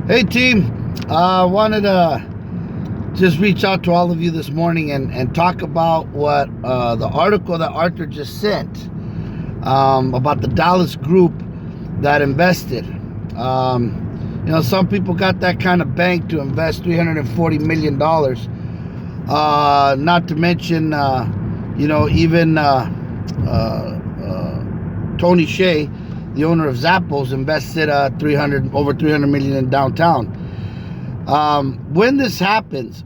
Hey team, wanted to just reach out to all of you this morning and talk about what the article that Arthur just sent about the Dallas group that invested. Some people got that kind of bank to invest $340 million. Not to mention, even Tony Hsieh, the owner of Zappos, invested over 300 million in downtown. When this happens,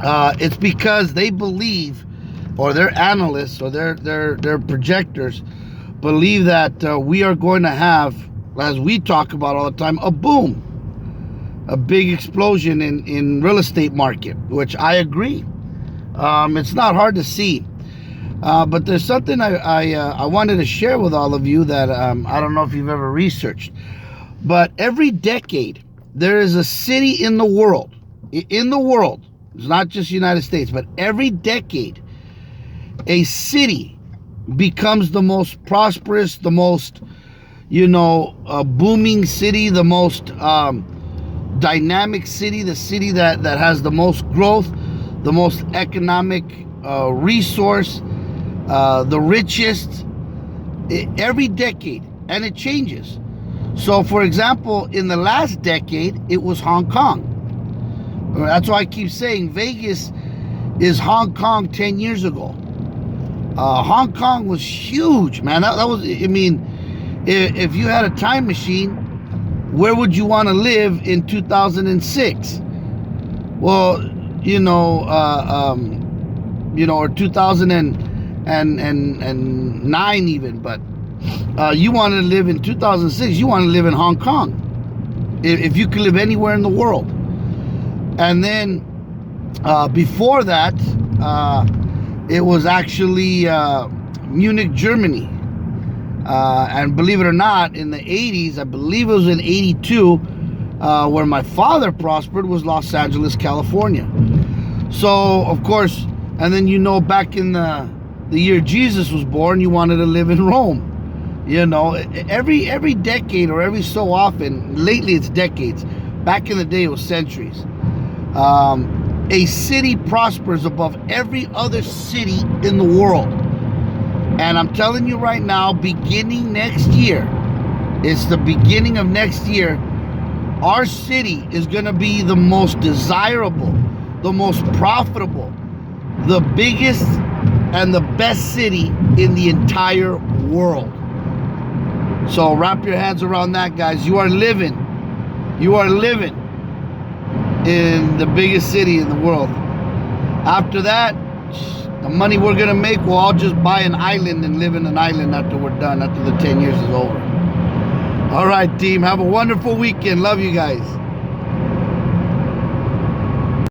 it's because they believe, or their analysts, or their projectors believe that we are going to have, as we talk about all the time, a boom, a big explosion in real estate market, which I agree. It's not hard to see. But there's something I wanted to share with all of you that I don't know if you've ever researched. But every decade, there is a city in the world. It's not just the United States, but every decade, a city becomes the most prosperous, the most, booming city, the most dynamic city, the city that has the most growth, the most economic resource, the richest, every decade, and it changes. So, for example, in the last decade, it was Hong Kong. That's why I keep saying Vegas is Hong Kong 10 years ago. Hong Kong was huge, man. That was, if you had a time machine, where would you want to live in 2006? Well, or 2009 even, but you want to live in 2006, you want to live in Hong Kong, if you could live anywhere in the world. And then before that, it was actually Munich, Germany. And believe it or not, in the 80s, I believe it was in 82, where my father prospered, was Los Angeles, California. So, of course, and then back in the year Jesus was born, you wanted to live in Rome. Every decade, or every so often, lately it's decades, back in the day it was centuries, a city prospers above every other city in the world. And I'm telling you right now, beginning next year, it's the beginning of next year, our city is going to be the most desirable, the most profitable, the biggest and the best city in the entire world. So wrap your hands around that, guys. You are living in the biggest city in the world. After that, the money we're gonna make, we'll all just buy an island and live in an island after we're done, after the 10 years is over. All right, team, have a wonderful weekend. Love you guys.